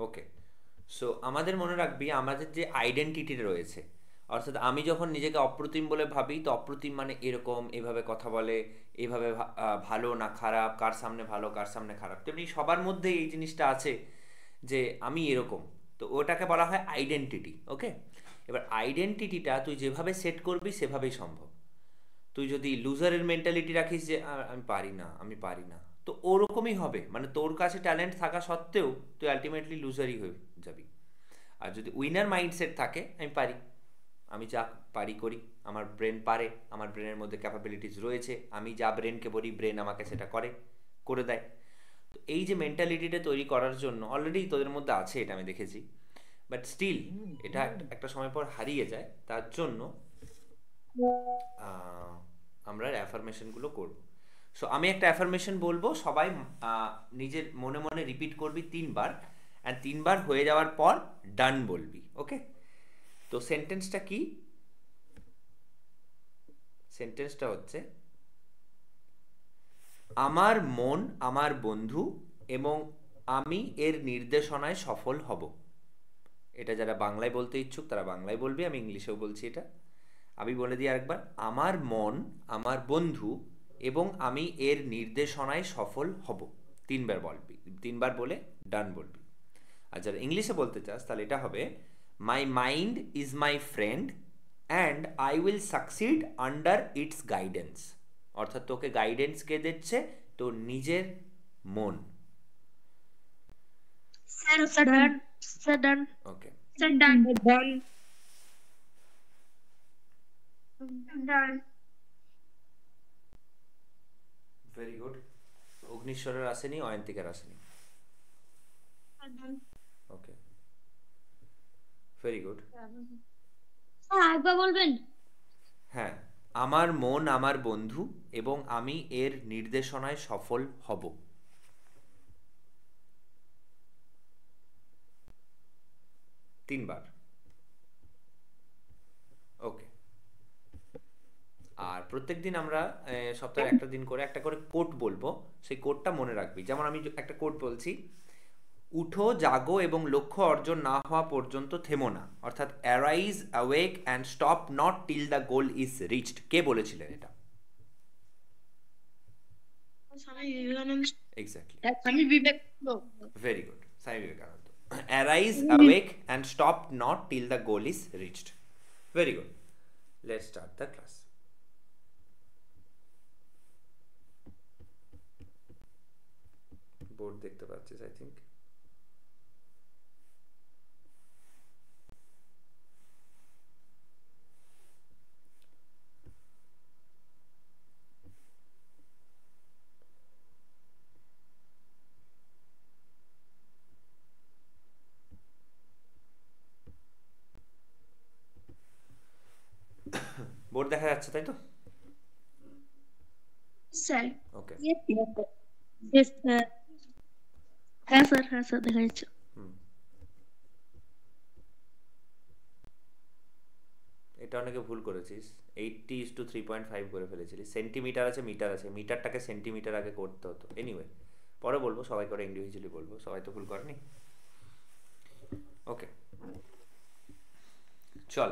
ওকে, so আমাদের মনে রাখবি আমাদের যে আইডেন্টিটি রয়েছে, অর্থাৎ আমি যখন নিজেকে অপ্রতিম বলে ভাবি, তো অপ্রতিম মানে এরকম, এভাবে কথা বলে, এভাবে ভালো না খারাপ, কার সামনে ভালো কার সামনে খারাপ, তেমনি সবার মধ্যে এই জিনিসটা আছে যে আমি এরকম। তো ওটাকে বলা হয় আইডেন্টিটি। ওকে, এবার আইডেন্টিটিটা তুই যেভাবে সেট করবি সেভাবেই সম্ভব। তুই যদি লুজারের মেন্টালিটি রাখিস যে আমি পারি না, আমি পারি না, তো ওরকমই হবে, মানে তোর কাছে ট্যালেন্ট থাকা সত্ত্বেও তুই আলটিমেটলি লুজারই হয়ে যাবি। আর যদি উইনার মাইন্ডসেট থাকে, আমি পারি, আমি যা পারি করি, আমার ব্রেন পারে, আমার ব্রেনের মধ্যে ক্যাপাবিলিটিস রয়েছে, আমি যা ব্রেনকে বলি ব্রেন আমাকে সেটা করে করে দেয়। তো এই যে মেন্টালিটিটা তৈরি করার জন্য অলরেডি তোদের মধ্যে আছে, এটা আমি দেখেছি, বাট স্টিল এটা একটা সময় পর হারিয়ে যায়। তার জন্য আহ, আমরা অ্যাফার্মেশনগুলো করব। সো আমি একটা অ্যাফার্মেশন বলবো, সবাই নিজের মনে মনে রিপিট করবি 3 বার, অ্যান্ড 3 বার হয়ে যাওয়ার পর ডান বলবি। ওকে, তো সেন্টেন্সটা কি? সেন্টেন্সটা হচ্ছে, আমার মন আমার বন্ধু এবং আমি এর নির্দেশনায় সফল হব। এটা যারা বাংলায় বলতে ইচ্ছুক তারা বাংলায় বলবি, আমি ইংলিশেও বলছি এটা। আমি বলে দিই আরেকবার, আমার মন আমার বন্ধু এবং আমি এর নির্দেশনায় সফল হব। 3 বার বলবি, 3 বার বলে ডান বলবি। আর যারা ইংলিশে বলতে চাস তাহলে এটা হবে, my mind is my friend and I will succeed under it's guidance. অর্থাৎ তোকে গাইডেন্স কে দিচ্ছে? তোর নিজের মন। Sir, sir, done. Sir, done. Okay, Sir, done. Done. Done. Very good. অগ্নিশ্বরের আসেনি, অয়ন্তিকার আসেনি। Done. Okay, very good. হ্যাঁ একবার বলবেন? হ্যাঁ, আমার মন আমার বন্ধু এবং আমি এর নির্দেশনায় সফল হব। 3 বার। ওকে, আর প্রত্যেক দিন আমরা সপ্তাহে একটা দিন করে একটা করে কোট বলবো। সেই কোটটা মনে রাখবি। যেমন আমি একটা কোট বলছি, উঠো জাগো এবং লক্ষ্য অর্জন না হওয়া পর্যন্ত থেমো না। অর্থাৎ arise awake and stop not till the goal is reached. কে বলেছিলেন এটা? Swami Vivekananda. Exactly, Swami Vivekananda. Very good, Swami Vivekananda. Arise awake and stop not till the goal is reached. Very good, let's start the class. Board দেখতে পাচ্ছিস আই থিঙ্ক। বোর্ড দেখা যাচ্ছে তাই তো? Sir. ওকে, Yes, sir. হ্যাঁ স্যার, হ্যাঁ স্যার, দেখা যাচ্ছে। হুম, এটা অনেকে ভুল করেছিস। 80:3.5 করে ফেলেছিলিস। সেন্টিমিটার আছে, মিটার আছে, মিটারটাকে সেন্টিমিটার আগে করতে হতো। এনিওয়ে, পরে বলবো, সবাই করে ইন্ডিভিজুয়ালি বলবো, সবাই তো ভুল করেনি। ওকে, চল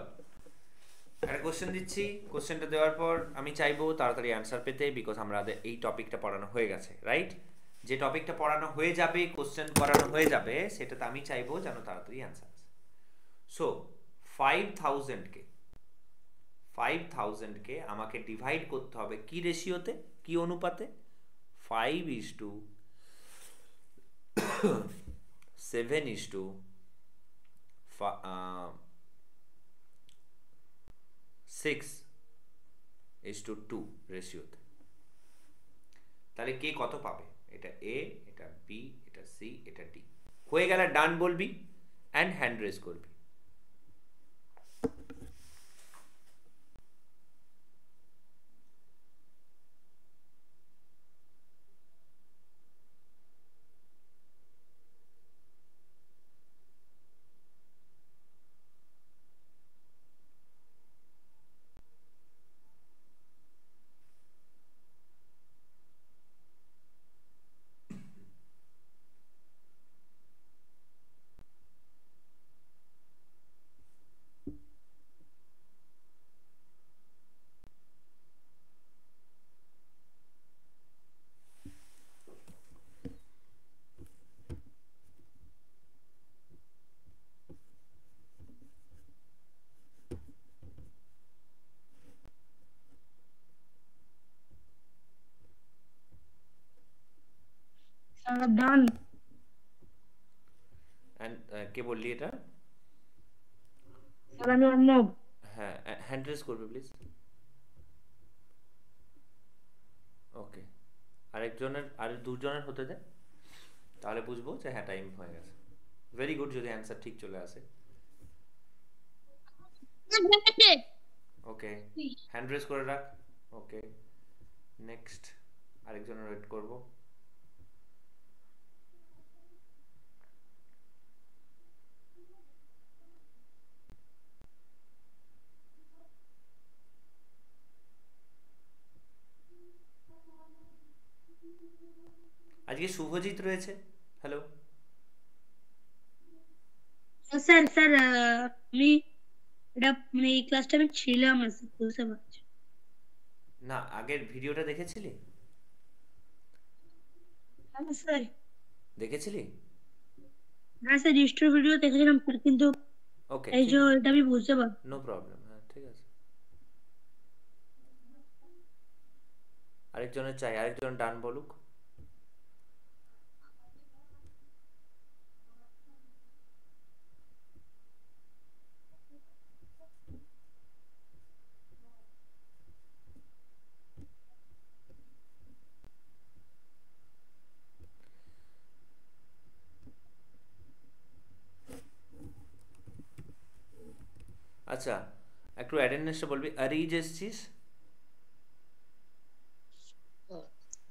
একটা কোশ্চেন দিচ্ছি। কোশ্চেনটা দেওয়ার পর আমি চাইবো তাড়াতাড়ি অ্যান্সার পেতে, বিকজ আমাদের এই টপিকটা পড়ানো হয়ে গেছে, রাইট? যে টপিকটা পড়ানো হয়ে যাবে, কোশ্চেন করানো হয়ে যাবে, সেটাতে আমি চাইবো যেন তাড়াতাড়ি অ্যান্সার আসে। সো 5000কে 5000কে আমাকে ডিভাইড করতে হবে কি রেশিওতে, কি অনুপাতে? 5:7:6:2 রেশিওতে। তাহলে কে কত পাবে? এটা এ, এটা বি, এটা সি, এটা ডি। হয়ে গেলে ডান বলবি অ্যান্ড হ্যান্ড রেজ করবি। ডান। অ্যান্ড কে বললি এটা? স্যার আমি অর্ণব। হ্যাঁ, হ্যান্ড রেজ করবে প্লিজ। ওকে, আর দুজনের হতে দে, তাহলে বুঝবো যে হ্যাঁ টাইম হয়ে গেছে। ভেরি গুড, যদি অ্যান্সার ঠিক চলে আসে। ওকে, হ্যান্ড রেজ করে রাখ। ওকে, নেক্সট আরেকজনের ওয়েট করব। আজকে শুভজিৎ রয়েছে। হ্যালো। স্যার স্যার আমি এটা মানে এই ক্লাসটা আমি ছিলাম না স্যার, বুঝতে পারছি। না, আগের ভিডিওটা দেখেছিলি? হ্যাঁ স্যার। দেখেছিলি? হ্যাঁ স্যার, রেজিস্টার ভিডিও দেখেছিলাম স্যার, কিন্তু ওকে, এই যে ঠিক আছে, এটা আমি বুঝতে পারছি। নো প্রবলেম, হ্যাঁ ঠিক আছে। আরেকজনের চাই, আরেকজন ডান বলুক। আচ্ছা, একটু অ্যাটেন্ডেন্সটা বলবি। আরিজ এসছিস?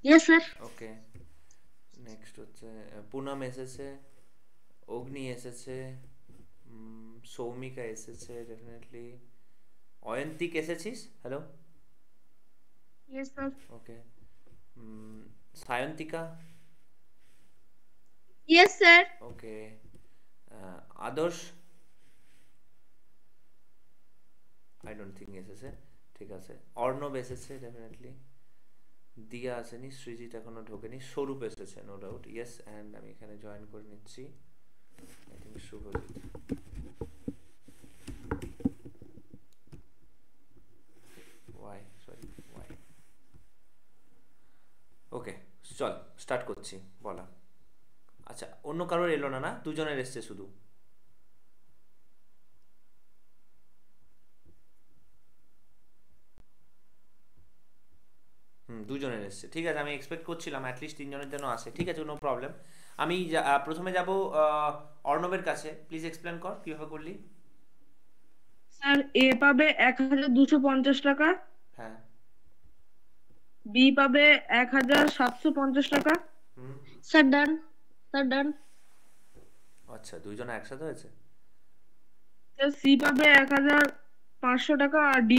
Yes sir. ওকে, নেক্সট হচ্ছে পুনম এসেছে, অগ্নি এসেছে, সৌমিকা এসেছে ডেফিনেটলি। অয়ন্তিক এসেছিস? Hello. Yes sir. Okay, Sayantika. Yes sir. Okay, Adarsh. I don't think এসেছে। ঠিক আছে, অর্ণব এসেছে ডেফিনেটলি। দিয়া আসেনি, সৃজিত এখনো ঢোকেনি, স্বরূপ এসেছে নো ডাউট। ইয়েস, অ্যান্ড আমি এখানে জয়েন করে নিচ্ছি। I think Subhajit. Why, sorry, why. Okay, চল স্টার্ট করছি বলা। আচ্ছা, অন্য কারোর এলো না? না, দুজনের এসছে শুধু। দুজনের এসছে, ঠিক আছে। আমি এক্সপেক্ট করছিলাম অ্যাটলিস্ট তিনজনের জন্য আসে। ঠিক আছে, নো প্রবলেম। আমি প্রথমে যাব অর্ণবের কাছে। প্লিজ এক্সপ্লেন কর কীভাবে করলি। স্যার এ পাবে 1250 টাকা, হ্যাঁ। বি পাবে 1750 টাকা। হুম। স্যার ডান। স্যার ডান। আচ্ছা, দুইজনে একসাথে হয়েছে। স্যার সি পাবে 1500 টাকা, আর ডি।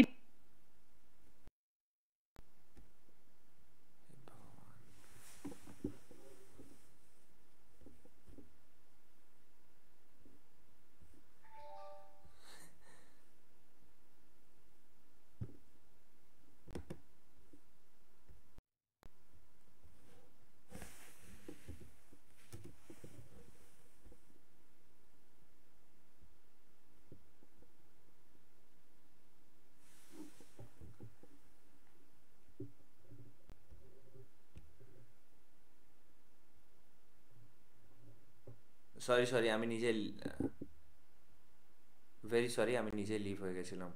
সরি সরি, আমি নিজে ভেরি সরি, আমি নিজে লিভ হয়ে গেছিলাম।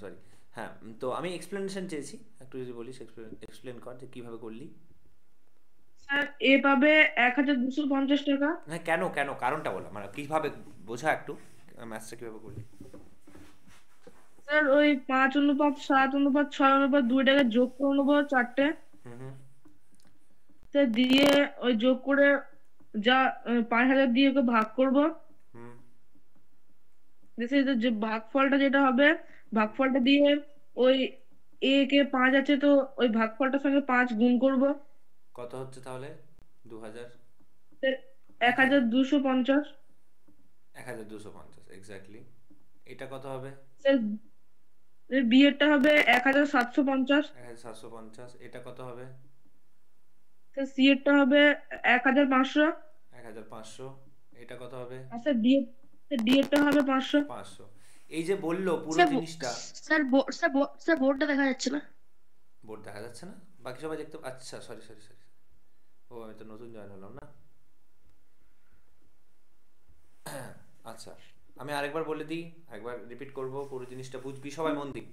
সরি। হ্যাঁ, তো আমি এক্সপ্লেনেশন চেয়েছি, একটু যদি বলিস, এক্সপ্লেন কর যে কীভাবে করলি। স্যার এ পাবে 1250 টাকা। হ্যাঁ, কেন কেন কারণটা বলো, মানে কীভাবে বোঝা একটু, ম্যাথসটা কীভাবে করলি। স্যার ওই 5:7:6:2 যোগ করে নেবো চারটে। হুম হুম স্যার দিয়ে ওই যোগ করে যা 5000 দিয়ে ওকে ভাগ করবো। হুম যে ভাগফলটা যেটা হবে, ভাগফলটা দিয়ে ওই এ কে 5 আছে, তো ওই ভাগফলটার সঙ্গে 5 গুণ করবো। কত হচ্ছে তাহলে? 2000? স্যার এক এক হাজার হাজার দুশো পঞ্চাশ 1250 এক্স্যাক্টলি। এটা কত হবে? স্যার বি এরটা হবে 1750। 1750। এটা কত হবে? স্যার সি এরটা হবে 1500। 1500। এটা কত হবে? আর স্যার ডি এরটা হবে 500। 500। এই যে বললো পুরো স্যার জিনিসটা। স্যার বোর্ডটা দেখা যাচ্ছে না। বোর্ড দেখা যাচ্ছে না? বাকি সবাই দেখতে, আচ্ছা সরি সরি সরি। ও, আমি তো নতুন জয়েন হলাম না। আচ্ছা, আমি আরেকবার বলে দিই, একবার রিপিট করব, পুরো জিনিসটা বুঝবি, সবাই মন দিই।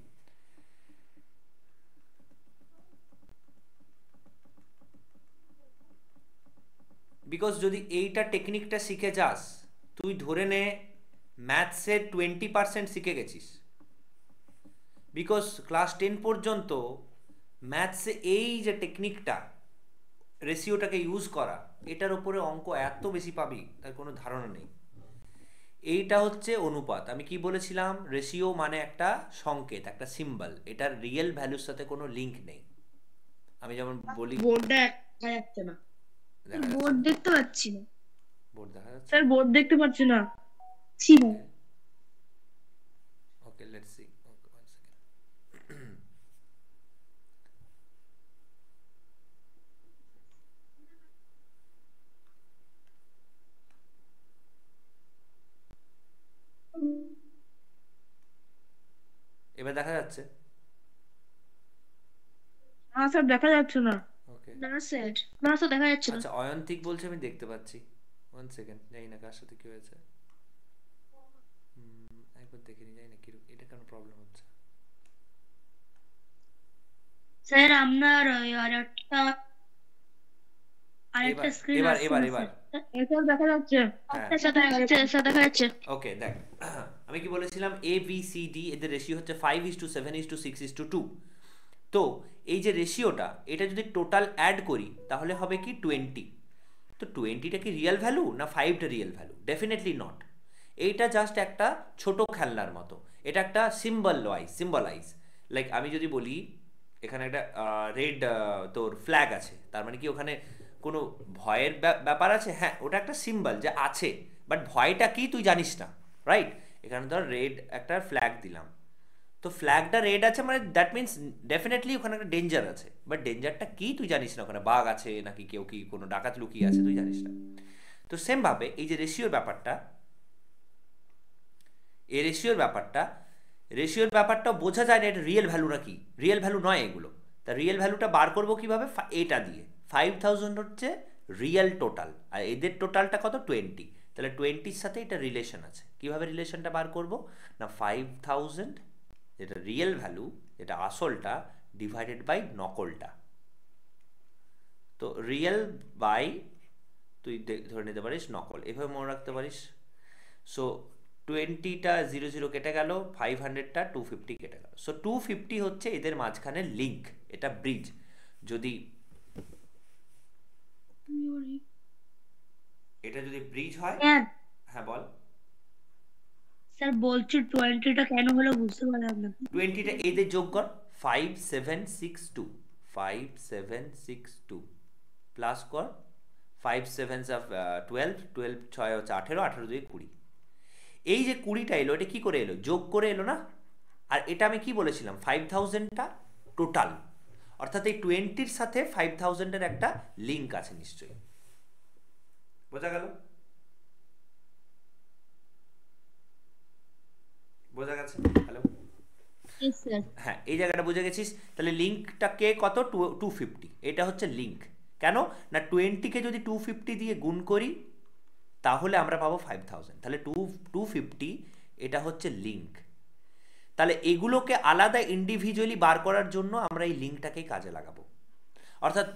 বিকজ যদি এইটা টেকনিকটা শিখে যাস, তুই ধরে নে ম্যাথসের 20% শিখে গেছিস। বিকজ ক্লাস 10 পর্যন্ত ম্যাথসে এই যে টেকনিকটা, রেশিওটাকে ইউজ করা, এটার উপরে অঙ্ক এত বেশি পাবি তার কোনো ধারণা নেই। এইটা হচ্ছে অনুপাত। আমি কি বলেছিলাম? রেশিও মানে একটা সংকেত, একটা সিম্বল, এটার রিয়েল ভ্যালুর সাথে কোনো লিঙ্ক নেই। আমি যেমন বলি, বোর্ডটা দেখা যাচ্ছে না। দেখা বোর্ড যাচ্ছে দেখতে পাচ্ছি না। বোর্ড দেখা যাচ্ছে? স্যার বোর্ড দেখতে পাচ্ছি না। ছি না। Okay, let's see. Okay, one second. এবার দেখা যাচ্ছে? হ্যাঁ স্যার, দেখা যাচ্ছে না। ওকে, না স্যার, না স্যার দেখা যাচ্ছে না। আচ্ছা, অয়ন্তিক বলছে আমি দেখতে পাচ্ছি। ওয়ান সেকেন্ড, জানি না কার সাথে কি হয়েছে। একবার দেখে নি, জানি না কি এটা কেন প্রবলেম হচ্ছে। স্যার আপনার আরেকটা এবার স্ক্রিন এবার আসছে এবার না এবার স্যার। স্যার দেখা যাচ্ছে। হ্যাঁ, স্যার দেখা যাচ্ছে, স্যার দেখা যাচ্ছে। ওকে, দেখ। আমি কি বলেছিলাম? এ বি সি ডি এদের রেশিও হচ্ছে 5:7:6:2। তো এই যে রেশিওটা, এটা যদি টোটাল অ্যাড করি তাহলে হবে কি 20। তো 20টা কি রিয়েল ভ্যালু না 5টা রিয়েল ভ্যালু? Definitely not. এইটা জাস্ট একটা ছোট খেলনার মতো, এটা একটা সিম্বলাইজ। লাইক আমি যদি বলি এখানে একটা রেড তোর ফ্ল্যাগ আছে, তার মানে কি ওখানে কোনো ভয়ের ব্যাপার আছে? হ্যাঁ, ওটা একটা সিম্বল যে আছে, বাট ভয়টা কি তুই জানিস না, রাইট? এখানে ধর রেড একটা ফ্ল্যাগ দিলাম, তো ফ্ল্যাগটা রেড আছে মানে দ্যাট মিনস ডেফিনেটলি ওখানে একটা ডেঞ্জার আছে, বাট ডেঞ্জারটা কি তুই জানিস না, ওখানে বাঘ আছে নাকি কেউ কি কোনো ডাকাত লুকিয়ে আছে তুই জানিস না। তো সেম ভাবে এই যে রেশিওর ব্যাপারটা বোঝা যায় না এটা রিয়েল ভ্যালু নাকি, রিয়েল ভ্যালু নয় এগুলো। তা রিয়েল ভ্যালুটা বার করবো কিভাবে? এটা দিয়ে 5000 হচ্ছে রিয়েল টোটাল, আর এদের টোটালটা কত? 20। তাহলে 20-র সাথে এটা রিলেশন আছে। কিভাবে রিলেশনটা বার করব? না 5000 যেটা রিয়েল ভ্যালু, যেটা আসলটা, ডিভাইডেড বাই নকলটা। তো রিয়েল বাই তুই ধরে নিতে পারিস নকল, এভাবে মনে রাখতে পারিস। সো 20টা 00 কেটে গেল, 500টা 250 কেটে গেল। সো 250 হচ্ছে এদের মাঝখানে লিঙ্ক, এটা ব্রিজ। যদি এটা যদি ব্রিজ হয়, স্যার, হ্যাঁ বল। স্যার বলছি 20টা কেন হলো বুঝতে পারলাম না। 20টা এদের যোগ কর, 5762 প্লাস কর 5 7 12, 12 6 হচ্ছে 18, 18 2 20। এই যে 20টা এলো, এটা কি করে এলো? যোগ করে এলো না? আর এটা আমি কি বলেছিলাম? 5000টা টোটাল, অর্থাৎ এই 20-র সাথে 5000-এর একটা লিঙ্ক আছে নিশ্চয়ই। বোঝা গেল? বোঝা গেছে? হ্যালো? Yes, sir. হ্যাঁ, এই জায়গাটা বুঝে গেছিস? তাহলে লিঙ্কটাকে কত? 250। এটা হচ্ছে লিঙ্ক। কেন না 20কে যদি 250 দিয়ে গুণ করি তাহলে আমরা পাবো 5000। তাহলে 250 এটা হচ্ছে লিঙ্ক। তাহলে এগুলোকে আলাদা ইন্ডিভিজুয়ালি বার করার জন্য আমরা এই লিঙ্কটাকেই কাজে লাগাবো। অর্থাৎ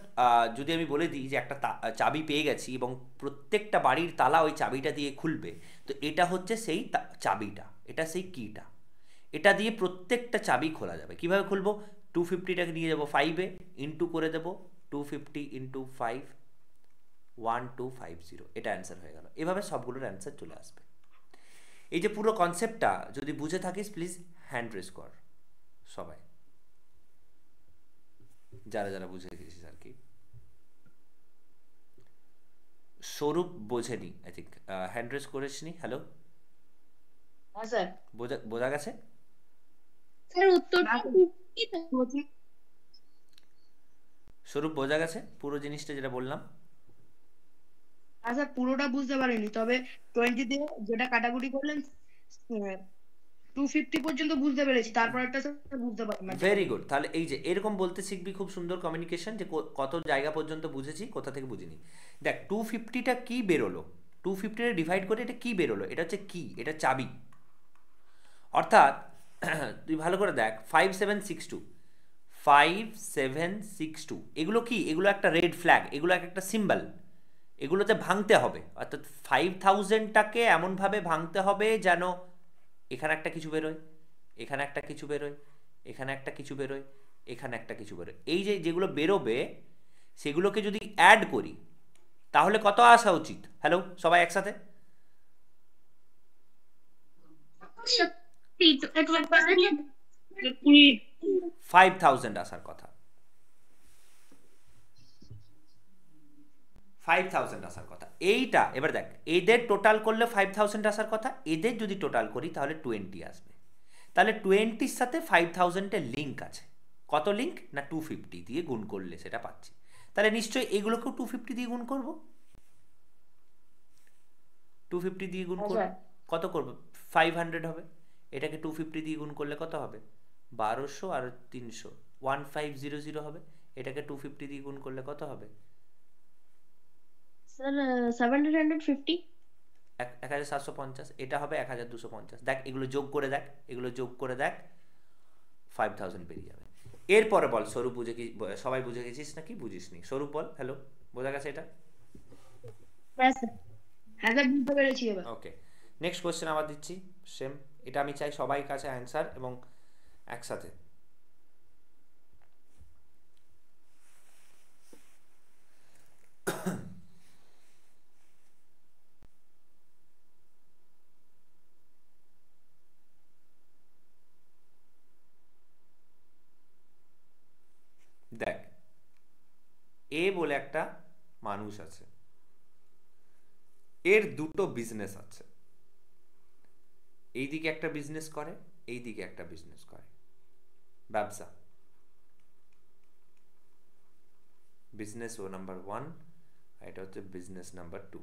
যদি আমি বলে দিই যে একটা চাবি পেয়ে গেছি এবং প্রত্যেকটা বাড়ির তালা ওই চাবিটা দিয়ে খুলবে, তো এটা হচ্ছে সেই চাবিটা, এটা সেই কিটা। এটা দিয়ে প্রত্যেকটা চাবি খোলা যাবে। কিভাবে খুলবো? 250টাকে নিয়ে যাবো 5-এ, ইন্টু করে দেবো 250 ইন্টু 5, 1250। এটা অ্যান্সার হয়ে গেল। এভাবে সবগুলোর অ্যান্সার চলে আসবে। এই যে পুরো কনসেপ্টটা যদি বুঝে থাকিস, প্লিজ হ্যান্ড রেজ কর সবাই, যারা যারা বুঝে গেছিস আর কি। স্বরূপ বোঝেনি, আই থিঙ্ক হ্যান্ড রেজ করিসনি। হ্যালো, হ্যাঁ স্যার। বোঝা গেছে? স্যার উত্তরটা কি বলছি? স্বরূপ বোঝা গেছে পুরো জিনিসটা যেটা বললাম? হ্যাঁ স্যার, পুরোটা বুঝতে পারিনি, তবে 20 দিয়ে যেটা কাটাকুটি করলেন 250 পর্যন্ত বুঝতে পেরেছি, তারপর একটা স্যার বুঝতে পারলাম না। Very good. তাহলে এই যে এরকম বলতে শিখবি, খুব সুন্দর কমিউনিকেশন, যে কত জায়গা পর্যন্ত বুঝেছি, কোথা থেকে বুঝিনি। দেখ 250টা কি বেরোলো? 250 ডিভাইড করে এটা কি বেরোলো, এটা হচ্ছে কি, এটা চাবি। অর্থাৎ তুই ভালো করে দেখ, 5762 5762 এগুলো কি, এগুলো একটা রেড ফ্ল্যাগ, এগুলো একটা সিম্বল, এগুলোতে ভাঙতে হবে। অর্থাৎ 5000টাকে এমনভাবে ভাঙতে হবে যেন এখানে একটা কিছু বেরোয়, এখানে একটা কিছু বেরোয়, এখানে একটা কিছু বেরোয়, এখানে একটা কিছু বেরোয়। এই যে যেগুলো বেরোবে সেগুলোকে যদি অ্যাড করি তাহলে কত আসা উচিত? হ্যালো সবাই একসাথে, 5000 আসার কথা, 5000 আসার কথা। এইটা এবার দেখ, এদের টোটাল করলে 5000 আসার কথা, এদের যদি টোটাল করি তাহলে 20 আসবে। তাহলে 20-র সাথে 5000-এর লিঙ্ক আছে। কত লিঙ্ক না, 250 দিয়ে গুণ করলে সেটা পাচ্ছি। তাহলে নিশ্চয়ই এগুলোকেও 250 দিয়ে গুণ করব, 250 দিয়ে গুণ করব, কত করব, 500 হবে। এটাকে 250 দিয়ে গুণ করলে কত হবে, 1200 আর 300, 1500 হবে। এটাকে 250 দিয়ে গুণ করলে কত হবে, স্যার 750। 1750। এটা হবে 1250। দেখ এগুলো যোগ করে দেখ, এগুলো যোগ করে দেখ, 5000 বেরিয়ে যাবে। এরপরে বল স্বরূপ, বুঝে কি সবাই বুঝে গেছিস নাকি বুঝিসনি? স্বরূপ বল, হ্যালো, বোঝা গেছে এটা? হ্যাঁ স্যার। হ্যাঁ স্যার, বুঝতে পেরেছি এবার। ওকে, নেক্সট কোয়েশ্চেন আবার দিচ্ছি সেম। এটা আমি চাই সবাই কাছে অ্যান্সার এবং একসাথে। দেখ, এ বলে একটা মানুষ আছে, এর দুটো বিজনেস আছে। এইদিকে একটা বিজনেস করে, এইদিকে একটা বিজনেস করে, ব্যবসা। বিজনেস ও নাম্বার 1, এটা হচ্ছে বিজনেস নাম্বার 2।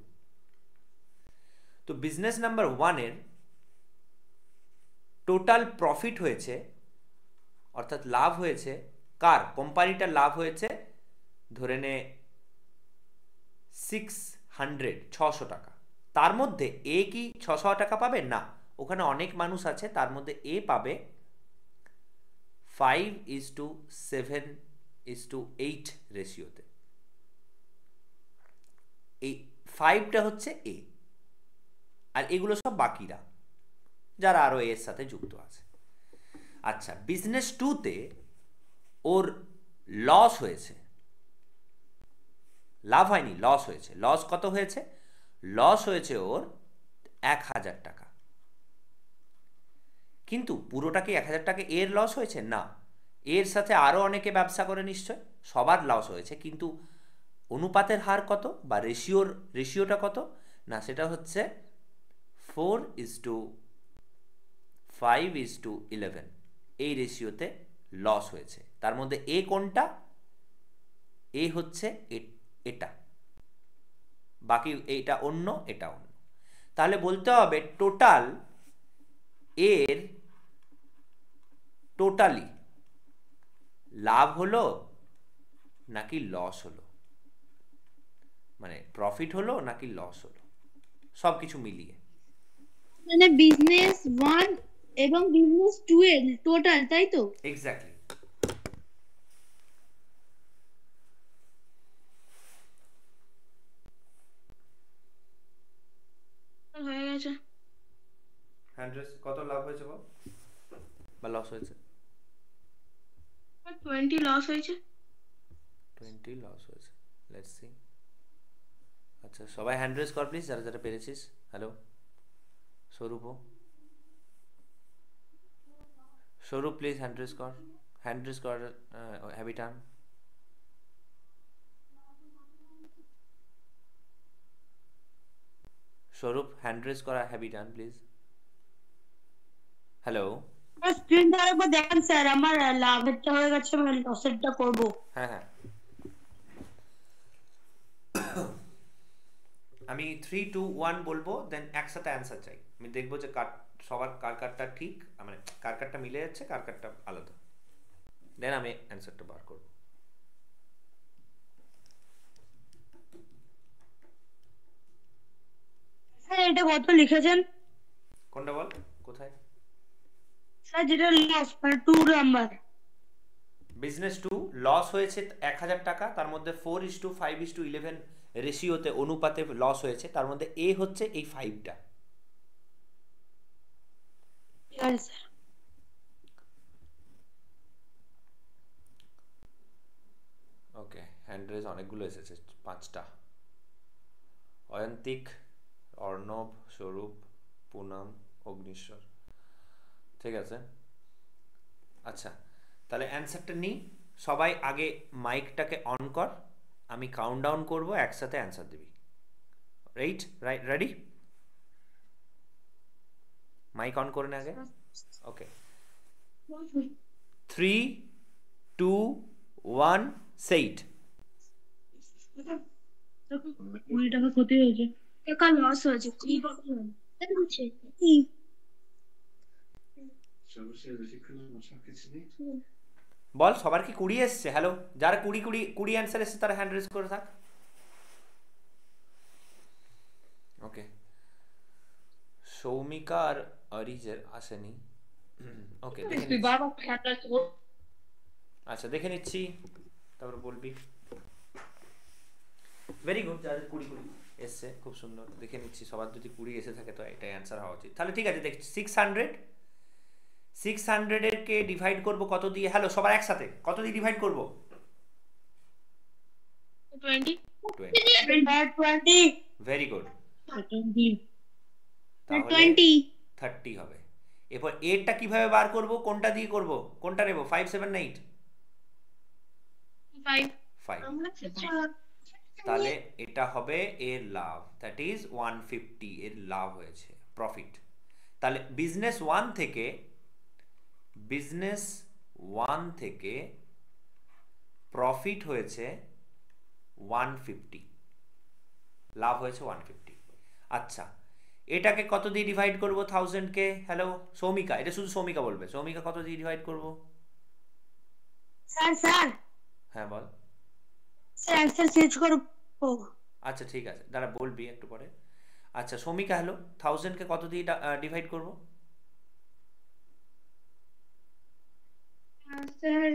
তো বিজনেস নাম্বার 1 এর টোটাল প্রফিট হয়েছে, অর্থাৎ লাভ হয়েছে, কার, কোম্পানিটার লাভ হয়েছে ধরে নে 600 টাকা। তার মধ্যে এ কি 600 টাকা পাবে না, ওখানে অনেক মানুষ আছে, তার মধ্যে এ পাবে 5:7:8 রেশিওতে। এই 5টা হচ্ছে এ, আর এগুলো সব বাকিরা যারা আরো এর সাথে যুক্ত আছে। আচ্ছা, বিজনেস 2তে ওর লস হয়েছে, লাভ হয়নি, লস হয়েছে। লস কত হয়েছে, লস হয়েছে ওর 1000 টাকা। কিন্তু পুরোটা কি 1000 টাকা এর লস হয়েছে? না, এর সাথে আরো অনেকে ব্যবসা করে নিশ্চয়, সবার লস হয়েছে। কিন্তু অনুপাতের হার কত বা রেশিওটা কত না, সেটা হচ্ছে 4:5:11। এই রেশিওতে লস হয়েছে। তার মধ্যে এ কোনটা, এ হচ্ছে এটা, বাকি এটা অন্য, এটা অন্য। তাহলে বলতে হবে টোটাল এর টোটালি লাভ হলো নাকি লস হলো, মানে প্রফিট হলো নাকি লস হলো, সব কিছু মিলিয়ে। মানে বিজনেস 1 এবং বিজনেস 2 এর টোটাল, তাই তো? এক্স্যাক্টলি। হয়ে গেছে। কত লাভ হয়েছে বল, বা লস হয়েছে? 20 লস হয়েছে। 20 লস হয়েছে, লেটস সি। আচ্ছা সবাই হ্যান্ড রেজ কর প্লিজ, যারা যারা পেরেছিস। হ্যালো স্বরূপ, স্বরূপ প্লিজ হ্যান্ড রেজ কর, হ্যাভি টার্ন। স্বরূপ হ্যান্ড রেজ করা হ্যাভি টার্ন প্লিজ। হ্যালো, স্ক্রিনটা একবার দেখেন স্যার, আমার লাভেরটা হয়ে গেছে, আমি লসেরটা করব। হ্যাঁ হ্যাঁ, আমি 3, 2, 1 বলবো, দেন একসাথে অ্যান্সার চাই। আমি দেখবো যে সবার কার কারটা ঠিক, মানে কার কারটা মিলে যাচ্ছে, কার কারটা আলাদা, দেন আমি অ্যান্সারটা বার করবো। স্যার এটা কত লিখেছেন? কোনটা বল, কোথায়? স্যার যেটা লস মানে 2 নাম্বার। বিজনেস টু লস হয়েছে 1,000 টাকা, তার মধ্যে 4:5:11 রেশিওতে অনুপাতে লস হয়েছে, তার মধ্যে এ হচ্ছে এই 5টা। ঠিক আছে স্যার। ওকে, হ্যান্ড রেজ অনেকগুলো এসেছে, 5টা। অয়ন্তিক, অর্ণব, স্বরূপ, পুনম, অগ্নিশ্বর। ঠিক আছে, আচ্ছা তাহলে অ্যান্সারটা নিই। সবাই আগে মাইকটাকে অন কর, আমি কাউন্টডাউন করব, একসাথে অ্যান্সার দিবি। রেডি? মাইক অন করে নে আগে। ওকে, 3, 2, 1, সেইট। 20 টাকা ক্ষতি হয়েছে। টাকা লস হয়েছে। কি হচ্ছে? কি? বল, সবার কি 20 এসছে? হ্যালো, যারা 20 অ্যান্সার এসছে তারা হ্যান্ড রেজ করে থাক। ওকে, সৌমিকা আর অরিজের আসেনি। ওকে, দেখে নিচ্ছি। বাবা ঠান্ডা আচ্ছা দেখে নিচ্ছি, তারপর বলবি। ভেরি গুড, যাদের 20 এসছে খুব সুন্দর। দেখে নিচ্ছি, সবার যদি 20 এসে থাকে তো এটাই অ্যান্সার হওয়া উচিত। তাহলে ঠিক আছে, দেখছি 600 এর কে ডিভাইড করব কত দিয়ে? হ্যালো, সবার একসাথে কত দিয়ে ডিভাইড করব? 20 20। ভেরি গুড, তাহলে 20 30 হবে। এরপর এরটা কিভাবে বার করব? কোনটা দিয়ে করব? কোনটা নেব? 5, 7 না 8? 5 5। তাহলে এটা হবে এর লাভ, দ্যাট ইজ 150 এর লাভ হয়েছে, প্রফিট। তাহলে বিজনেস ওয়ান থেকে প্রফিট হয়েছে 150, লাভ হয়েছে 150। আচ্ছা, এটাকে কত দিয়ে ডিভাইড করব 1000 কে? হ্যালো সৌমিকা, এটা শুধু সৌমিকা বলবে। সৌমিকা, কত দিয়ে ডিভাইড করব? স্যার হ্যাঁ বল। স্যার অ্যান্সার চেঞ্জ করব। আচ্ছা ঠিক আছে, দাঁড়া বলবি একটু পরে। আচ্ছা সৌমিকা, হ্যালো, 1000 কে কত দিয়ে ডিভাইড করব? স্যার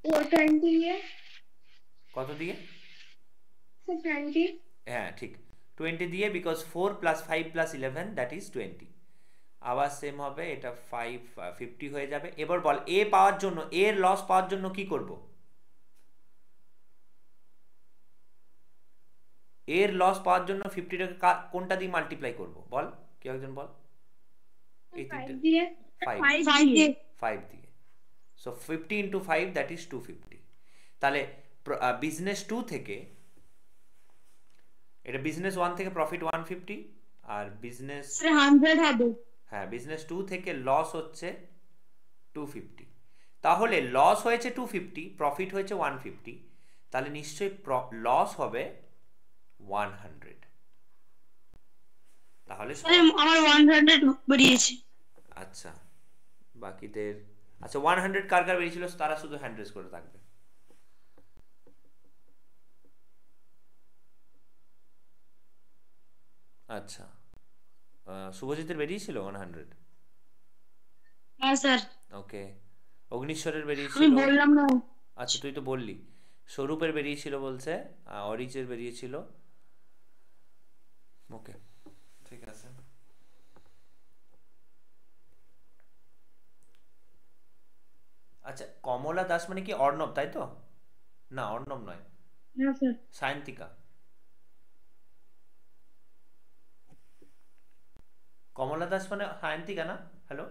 20 দিয়ে। কত দিয়ে? স্যার 20। হ্যাঁ ঠিক, 20 দিয়ে, বিকজ 4 + 5 + 11 দ্যাট ইজ 20। আবার সেম হবে, এটা 50 হয়ে যাবে। এবার বল, এ পাওয়ার জন্য, এর লস পাওয়ার জন্য কি করব? এর লস পাওয়ার জন্য 50টাকে কোনটা দিয়ে মাল্টিপ্লাই করব? বল, কেউ একজন বল। এই তিনটে 5 দিয়ে। 5 5 দিয়ে। 5 দিয়ে। So 50 × 5 that is 250। তাহলে বিজনেস টু থেকে, এটা বিজনেস ওয়ান থেকে প্রফিট 150, আর বিজনেস, স্যার 100 হবে। হ্যাঁ বিজনেস টু থেকে লস হচ্ছে 250। তাহলে লস হয়েছে 250, প্রফিট হয়েছে 150, তাহলে নিশ্চয়ই লস হবে 100। তাহলে স্যার আমার 100 বেরিয়েছে। আচ্ছা, বাকিদের, আচ্ছা 100 কার কার বেরিয়েছিল তারা শুধু হ্যান্ড রেজ করে থাকবে। আচ্ছা, শুভজিতের বেরিয়েছিল 100। হ্যাঁ স্যার। ওকে, অগ্নিশ্বরের আমি বেরিয়েছিল। বললাম না। আচ্ছা তুই তো বললি। স্বরূপের বেরিয়েছিল বলছে, অরিজের বেরিয়েছিল। ওকে, ঠিক আছে। আচ্ছা, কমলা দাস মানে কি অর্ণব, তাই তো? না অর্ণব নয়, হ্যাঁ স্যার। সায়ন্তিকা। কমলা দাস মানে সায়ন্তিকা না? হ্যালো,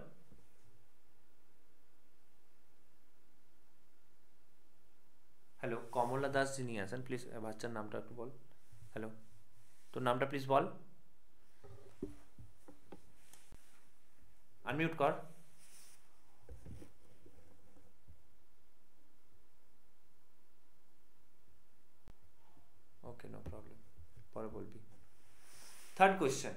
হ্যালো, কমলা দাস যিনি আছেন প্লিজ বাচ্চার নামটা একটু বল। হ্যালো, তোর নামটা প্লিজ বল, আনমিউট কর। ওকে, নো প্রবলেম, পরে বলবি। থার্ড কোয়েশ্চেন,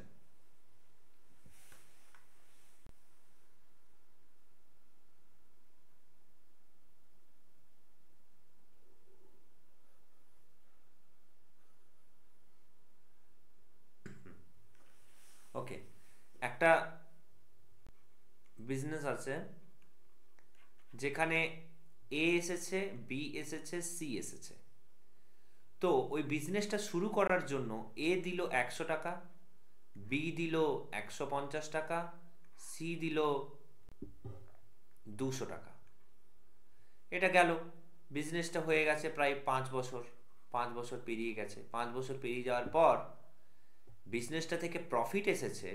একটা বিজনেস আছে যেখানে এ এসেছে, বি এসেছে, সি এসেছে। তো ওই বিজনেসটা শুরু করার জন্য এ দিল 100 টাকা, বি দিল 150 টাকা, সি দিল 200 টাকা। এটা গেল, বিজনেসটা হয়ে গেছে প্রায় 5 বছর। 5 বছর পেরিয়ে গেছে। 5 বছর পেরিয়ে যাওয়ার পর বিজনেসটা থেকে প্রফিট এসেছে,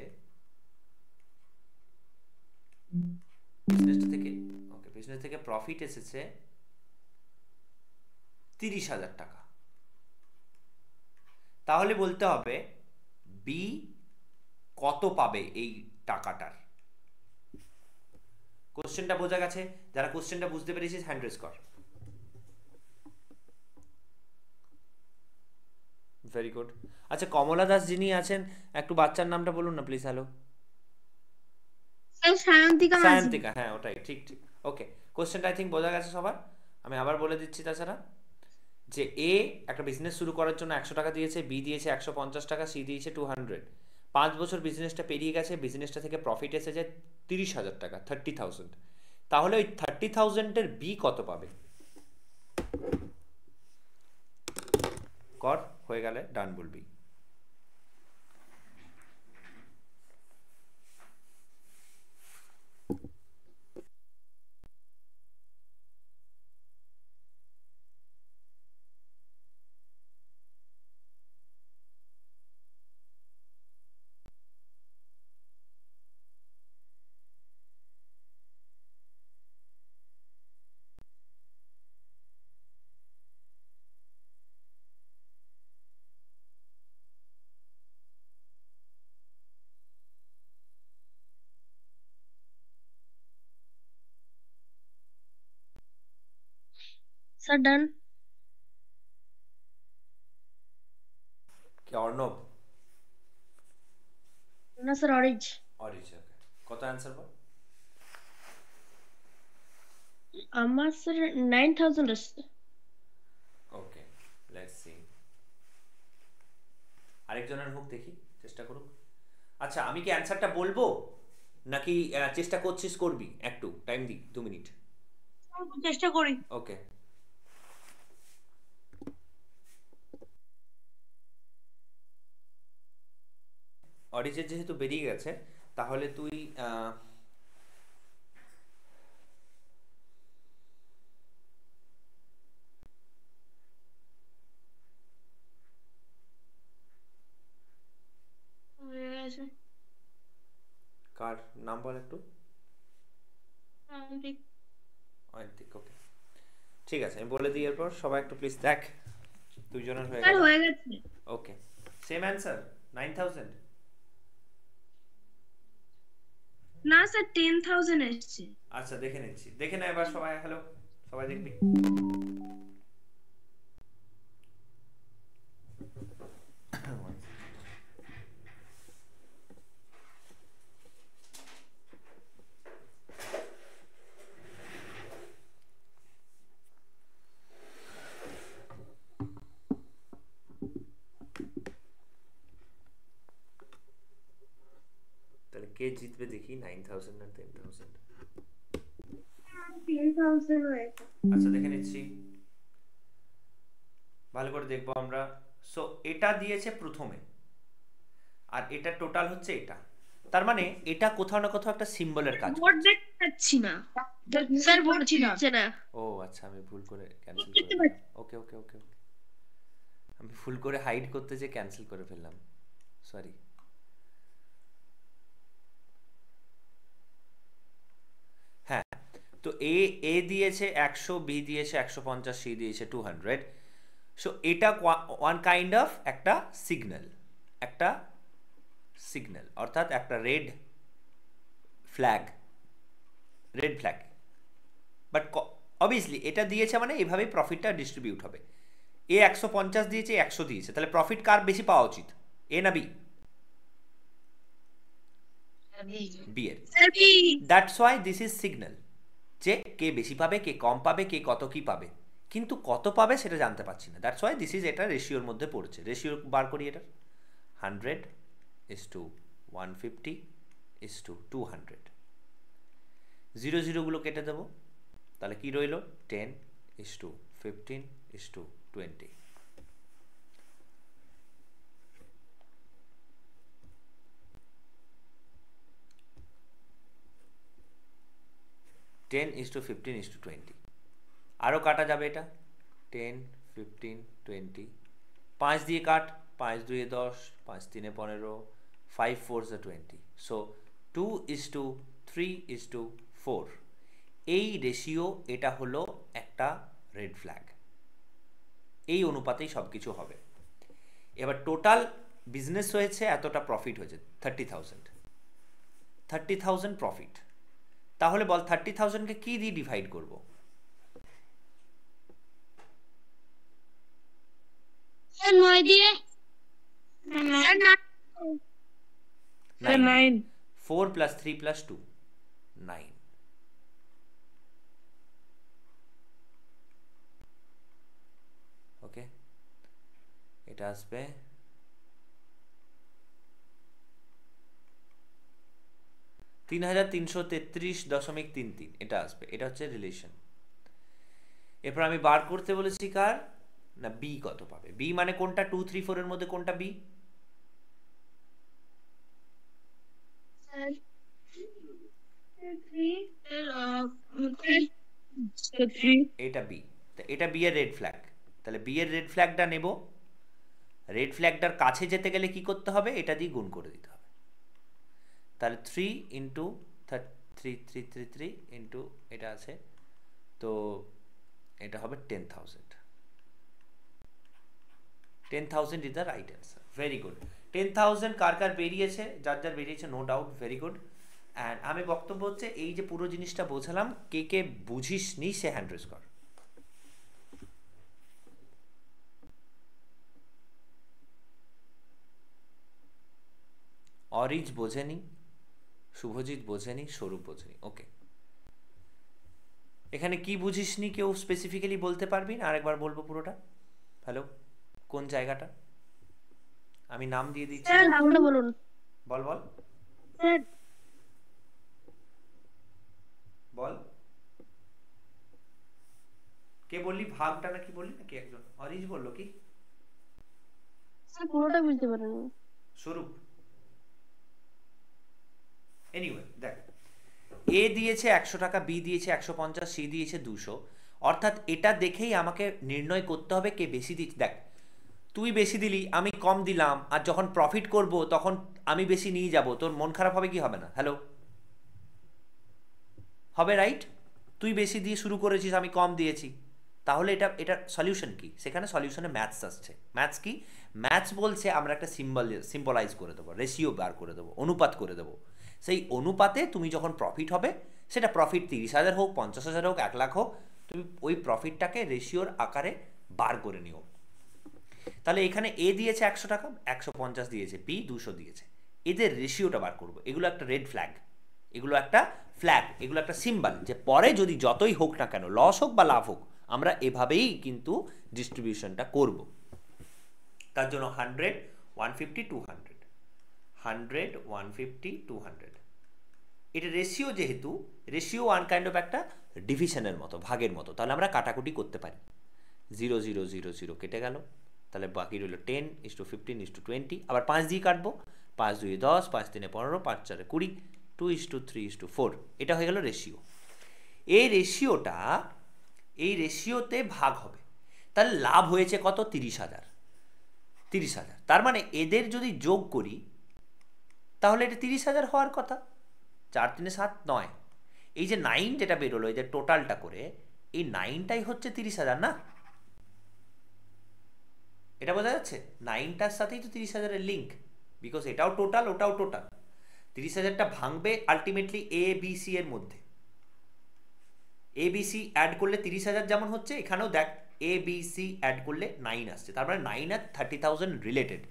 বিজনেস থেকে প্রফিট এসেছে 30,000 টাকা। তাহলে বলতে হবে বি কত পাবে এই টাকাটার। কোশ্চেনটা বোঝা গেছে? যারা কোশ্চেনটা বুঝতে পেরেছিস হ্যান্ড রেজ কর। Very good. আচ্ছা, কমলা দাস যিনি আছেন, একটু বাচ্চার নামটা বলুন না প্লিজ। হ্যালো, সায়ন্তিকা মাঝি। সায়ন্তিকা, হ্যাঁ ওটাই, ঠিক ঠিক। ওকে, কোশ্চেনটা আই থিঙ্ক বোঝা গেছে সবার। আমি আবার বলে দিচ্ছি তাছাড়া, যে এ একটা বিজনেস শুরু করার জন্য 100 টাকা দিয়েছে, বি দিয়েছে 150 টাকা, সি দিয়েছে 200। 5 বছর বিজনেসটা পেরিয়ে গেছে, বিজনেসটা থেকে প্রফিট এসেছে 30,000 টাকা, 30,000। তাহলে ওই 30,000-এর বি কত পাবে? কর, হয়ে গেলে ডান বলবি। স্যার ডান। কি অর্ণব? না স্যার, অরিজ। অরিজ, ওকে। কত অ্যান্সার বল? আমার স্যার 9,000 আসছে। ওকে, লেটস সি। আরেকজনের হোক, দেখি, চেষ্টা করুক। আচ্ছা, আমি কি অ্যান্সারটা বলবো নাকি চেষ্টা করছিস? করবি? একটু টাইম দি, 2 মিনিট। চেষ্টা করি। ওকে। অরিজের যেহেতু বেরিয়ে গেছে, তাহলে তুই হয়ে গেছে। কার নাম বল একটু? সায়ন্তিক। অয়ন্তিক, ওকে ঠিক আছে, আমি বলে দিই। এরপর সবাই একটু প্লিজ দেখ, দুইজনের হয়ে স্যার গেল। হয়ে গেছে। ওকে, সেম অ্যান্সার 9,000। না স্যার 10,000 এসছে। আচ্ছা, দেখে নিচ্ছি, দেখে না এবার সবাই। হ্যালো, সবাই দেখবি। তাহলে কে জিতবে দেখি, 9,000 না 10,000? 10,000 হয়েছে। আচ্ছা, দেখে নিচ্ছি, ভালো করে দেখবো আমরা। সো এটা দিয়েছে প্রথমে, আর এটা টোটাল হচ্ছে এটা। তার মানে এটা কোথাও না কোথাও একটা সিম্বলের কাজ বোর্ড করছে। দেখতে পাচ্ছি না স্যার, বোর্ড ছিড়ছে না। ও আচ্ছা, আমি ভুল করে ক্যান্সেল করে দিলাম। ওকে ওকে ওকে ওকে, আমি ভুল করে হাইড করতে যে ক্যান্সেল করে ফেললাম, সরি। হ্যাঁ, তো এ দিয়েছে 100, বি দিয়েছে 150, সি দিয়েছে 200। সো এটা ওয়ান কাইন্ড অফ একটা সিগন্যাল, একটা সিগন্যাল, অর্থাৎ একটা red flag, red flag. But obviously এটা দিয়েছে মানে এভাবেই প্রফিটটা ডিস্ট্রিবিউট হবে। এ 150 দিয়েছে, 100 দিয়েছে, তাহলে প্রফিট কার বেশি পাওয়া উচিত, এ না বি? বি এর। That's why this is signal, যে কে বেশি পাবে, কে কম পাবে, কে কত কি পাবে, কিন্তু কত পাবে সেটা জানতে পারছি না। দ্যাটস ওয়াই দিস ইজ, এটা রেশিওর মধ্যে পড়ছে। রেশিও বার করি, এটা 100:150, 10:200। 0 0 গুলো কেটে দেবো, তাহলে কি রইল? 10:15:20। 10:15:20। আরও কাটা যাবে এটা, 10 15 20, 5 দিয়ে কাট, 5 2 10, 5 3 15, 5 4 20। সো 2:3:4, এই রেশিও, এটা হলো একটা রেড ফ্ল্যাগ। এই অনুপাতেই সব কিছু হবে। এবার টোটাল বিজনেস হয়েছে এতটা, প্রফিট হয়েছে 30,000। 30,000 প্রফিট। তাহলে বল 30,000কে কি দিয়ে ডিভাইড করব? স্যার 9 দিয়ে। স্যার 9 4 + 3 + 2, 9। ওকে, এটা আসবে 3,333.33, এটা আসবে। এটা হচ্ছে রিলেশন। এরপর আমি বার করতে বলেছি কার না, বি কত পাবে। বি মানে কোনটা? 2 3 4 এর মধ্যে কোনটা বি? এটা বি। এটা বি এর রেড ফ্ল্যাগ। তাহলে বি এর রেড ফ্ল্যাগটা নেব। রেড ফ্ল্যাগটার কাছে যেতে গেলে কি করতে হবে? এটা দিয়ে গুণ করে দিতে হবে। তাহলে 3 ইন্টু 3 ইন্টু এটা আছে, তো এটা হবে 10,000। 10,000 is the right answer. Very good. 10,000 কার কার বেরিয়েছে? যার যার বেরিয়েছে, no doubt, very good. And আমি বক্তব্য হচ্ছে, এই যে পুরো জিনিসটা বোঝালাম, কে কে বুঝিস নি সে হ্যান্ড রেজ কর। অরিজ বোঝেনি, শুভজিৎ বোঝেনি, স্বরূপ বোঝেনি। ওকে, এখানে কি বুঝিসনি কেউ স্পেসিফিক্যালি বলতে পারবি না? আরেকবার বলবো পুরোটা। হ্যালো, কোন জায়গাটা? আমি নাম দিয়ে দিচ্ছি। স্যার নামটা বলুন। বল বল স্যার বল, কে বললি? ভাগটা না কি বললি নাকি একজন? অরিজ বললো কি? স্যার পুরোটা বুঝতে পারিনি। স্বরূপ। এনিওয়ে দেখ, এ দিয়েছে 100 টাকা, বি দিয়েছে 150, সি দিয়েছে 200। অর্থাৎ এটা দেখেই আমাকে নির্ণয় করতে হবে কে বেশি দিচ্ছে। দেখ, তুই বেশি দিলি, আমি কম দিলাম, আর যখন প্রফিট করব তখন আমি বেশি নিয়ে যাব, তোর মন খারাপ হবে কি হবে না? হ্যালো, হবে, রাইট? তুই বেশি দিয়ে শুরু করেছিস, আমি কম দিয়েছি, তাহলে এটা সলিউশন কি? সেখানে সলিউশনে ম্যাথস আসছে। ম্যাথস কি? ম্যাথস বলছে আমরা একটা সিম্বলাইজ করে দেবো, রেশিও বার করে দেবো, অনুপাত করে দেবো। সেই অনুপাতে তুমি যখন প্রফিট হবে, সেটা প্রফিট 30,000 হোক, 50,000 হোক, 1 লাখ হোক, তুমি ওই প্রফিটটাকে রেশিওর আকারে বার করে নিও। তাহলে এখানে এ দিয়েছে 100 টাকা, 150 দিয়েছে, বি 200 দিয়েছে, এদের রেশিওটা বার করবো। এগুলো একটা রেড ফ্ল্যাগ, এগুলো একটা ফ্ল্যাগ, এগুলো একটা সিম্বল, যে পরে যদি যতই হোক না কেন, লস হোক বা লাভ হোক, আমরা এভাবেই কিন্তু ডিস্ট্রিবিউশনটা করব। তার জন্য 100 150 200, 100 150 200। এটা রেশিও, যেহেতু রেশিও ওয়ান কাইন্ড অফ একটা ডিভিশনের মতো, ভাগের মতো, তাহলে আমরা কাটাকুটি করতে পারি। 0 0 0 0 কেটে গেল, তাহলে বাকি রইল 10:15:20। আবার 5 দিয়ে কাটবো, 5 2 10, 5 3 15, 5 4 20, 2:3:4। এটা হয়ে গেল রেশিও। এই রেশিওটা, এই রেশিওতে ভাগ হবে। তাহলে লাভ হয়েছে কত? 30,000। 30,000, তার মানে এদের যদি যোগ করি তাহলে এটা 30,000 হওয়ার কথা। 4 3 7 9, এই যে 9 যেটা বেরোলো, এই যে টোটালটা করে, এই 9টাই হচ্ছে 30,000 না? এটা বোঝা যাচ্ছে? 9টার সাথেই তো 30,000-এর লিঙ্ক, বিকজ এটাও টোটাল, ওটাও টোটাল। 30,000টা ভাঙবে আলটিমেটলি এ বি সি এর মধ্যে। এ বি সি অ্যাড করলে 30,000 যেমন হচ্ছে, এখানেও দেখ এ বি সি অ্যাড করলে 9 আসছে, তার মানে 9 আর 30,000 রিলেটেড।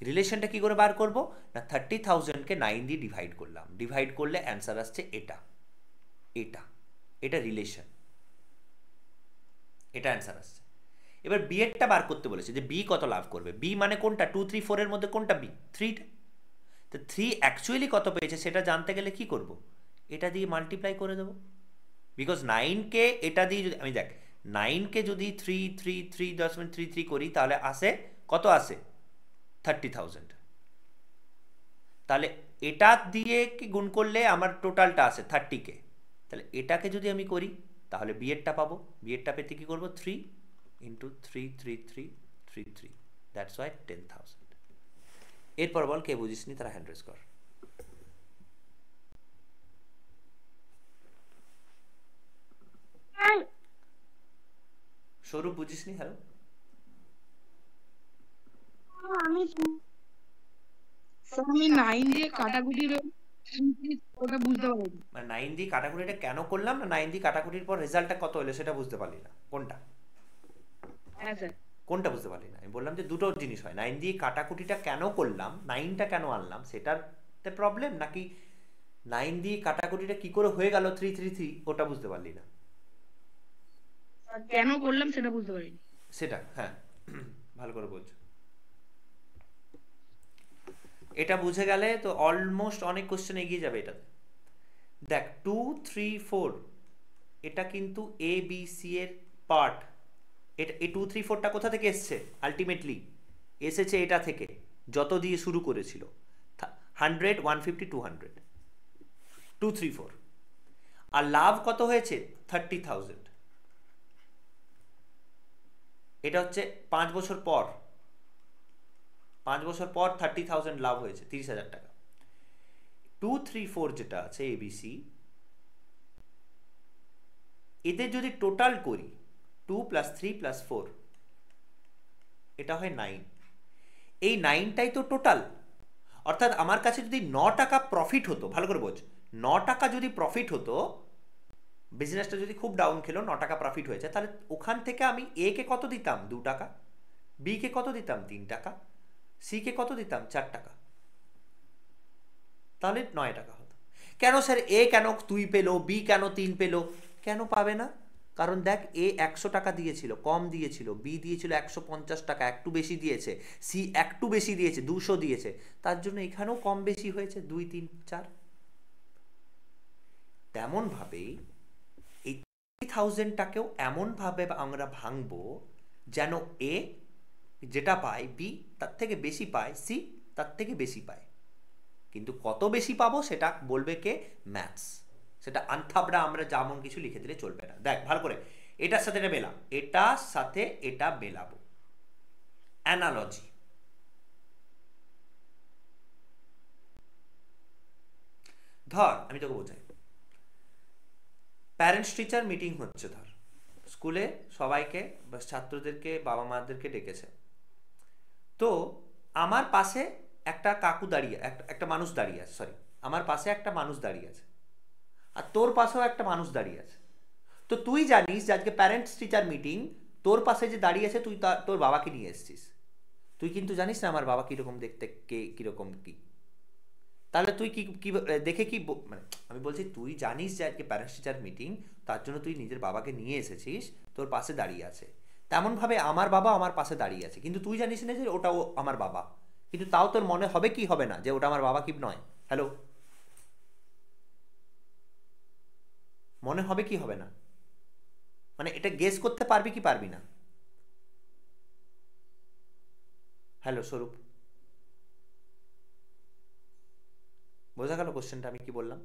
রিলেশনটা কি করে বার করব না? 30,000কে 9 দিয়ে ডিভাইড করলাম, ডিভাইড করলে অ্যান্সার আসছে এটা, এটা, এটা রিলেশন, এটা অ্যান্সার আসছে। এবার বি এরটা বার করতে বলেছে, যে বি কত লাভ করবে। বি মানে কোনটা? 2 3 4 এর মধ্যে কোনটা বি? 3টা। তো 3 অ্যাকচুয়ালি কত পেয়েছে সেটা জানতে গেলে কি করব, এটা দিয়ে মাল্টিপ্লাই করে দেবো। বিকজ 9কে এটা দিয়ে যদি আমি দেখ 9কে যদি 3.33 করি তাহলে আসে কত, আসে 30,000। তাহলে এটা দিয়ে কি গুণ করলে আমার টোটালটা আসে 30K। তাহলে এটাকে যদি আমি করি তাহলে বিয়েরটা পাবো, বিয়েরটা পেতে কি করবো 3 ইন্টু 33333, দ্যাটস ওয়াই 10,000। এরপর বল কে বুঝিসনি তারা হ্যান্ড রেজ কর। স্বরূপ বুঝিসনি? হ্যালো, আমি 9 দিয়ে কাটাকুটির ওটা বুঝতে পারিনি। মানে 9 দিয়ে কাটাকুটিটা কেন করলাম না, 9 দিয়ে কাটাকুটির পর রেজাল্টটা কত হলো সেটা বুঝতে পারলি না? কোনটা হ্যাঁ স্যার। কোনটা বুঝতে পারলি না? আমি বললাম যে দুটো জিনিস হয়, 9 দিয়ে কাটাকুটিটা কেন করলাম, 9টা কেন আনলাম সেটাতে প্রবলেম, নাকি 9 দিয়ে কাটাকুটিটা কি করে হয়ে গেল 333 ওটা বুঝতে পারলি না? কেন করলাম সেটা বুঝতে পারিনি। সেটা হ্যাঁ ভালো করে বোঝ। এটা বুঝে গেলে তো অলমোস্ট অনেক কোশ্চেন এগিয়ে যাবে এটাতে। দেখ 2 3 4 এটা কিন্তু এ বি সি এর পার্ট। এটা এই 2 3 4টা কোথা থেকে এসছে? আলটিমেটলি এসেছে এটা থেকে, যত দিয়ে শুরু করেছিল 100 150 200 2 3 4। আর লাভ কত হয়েছে 30,000। এটা হচ্ছে 5 বছর পর, 5 বছর পর 30,000 লাভ হয়েছে, 30,000 টাকা। 2 3 4 যেটা আছে এবিসি, এদের যদি টোটাল করি 2 প্লাস 3 প্লাস 4 এটা হয় 9। এই 9টাই তো টোটাল। অর্থাৎ আমার কাছে যদি 9 টাকা প্রফিট হতো, ভালো করে বোঝ, 9 টাকা যদি প্রফিট হতো, বিজনেসটা যদি খুব ডাউন খেলো 9 টাকা প্রফিট হয়েছে, তাহলে ওখান থেকে আমি এ কে কত দিতাম 2 টাকা, বি কে কত দিতাম 3 টাকা, সি কে কত দিতাম 4 টাকা, তাহলে 9 টাকা হতো। কেন স্যার এ কেন 2 পেলো, বি কেন 3 পেলো? কেন পাবে না? কারণ দেখ এ 100 টাকা দিয়েছিল, কম দিয়েছিল, বি দিয়েছিল 150 টাকা, একটু বেশি দিয়েছে, সি একটু বেশি দিয়েছে 200 দিয়েছে, তার জন্য এখানেও কম বেশি হয়েছে 2 3 4। তেমনভাবেই এই 30,000টাকেও এমনভাবে আমরা ভাঙবো যেন এ যেটা পায় বি তার থেকে বেশি পায়, সি তার থেকে বেশি পায়। কিন্তু কত বেশি পাবো সেটা বলবে কে? ম্যাথস। সেটা আনথাবড়া আমরা যেমন কিছু লিখে দিলে চলবে না। দেখ ভালো করে, এটার সাথে এটা মেলাম, এটার সাথে এটা মেলাবো, অ্যানালজি। ধর আমি তোকে বোঝাই, প্যারেন্টস টিচার মিটিং হচ্ছে, ধর স্কুলে সবাইকে বা ছাত্রদেরকে বাবা মাদেরকে ডেকেছে। তো আমার পাশে একটা কাকু দাঁড়িয়ে, একটা মানুষ দাঁড়িয়ে আছে, সরি আমার পাশে একটা মানুষ দাঁড়িয়ে আছে, আর তোর পাশেও একটা মানুষ দাঁড়িয়ে আছে। তো তুই জানিস যে আজকে প্যারেন্টস টিচার মিটিং, তোর পাশে যে দাঁড়িয়ে আছে তুই তোর বাবাকে নিয়ে এসেছিস, তুই কিন্তু জানিস না আমার বাবা কীরকম দেখতে, কে কীরকম কী। তাহলে তুই কি দেখে কি মানে আমি বলছি তুই জানিস যে আজকে প্যারেন্টস টিচার মিটিং, তার জন্য তুই নিজের বাবাকে নিয়ে এসেছিস, তোর পাশে দাঁড়িয়ে আছে। তেমনভাবে আমার বাবা আমার পাশে দাঁড়িয়ে আছে, কিন্তু তুই জানিস না যে ওটাও আমার বাবা, কিন্তু তাও তোর মনে হবে কি হবে না যে ওটা আমার বাবা কি নয়? হ্যালো, মনে হবে কি হবে না? মানে এটা গেস করতে পারবি কি পারবি না? হ্যালো স্বরূপ, বোঝা গেল কোশ্চেনটা আমি কি বললাম?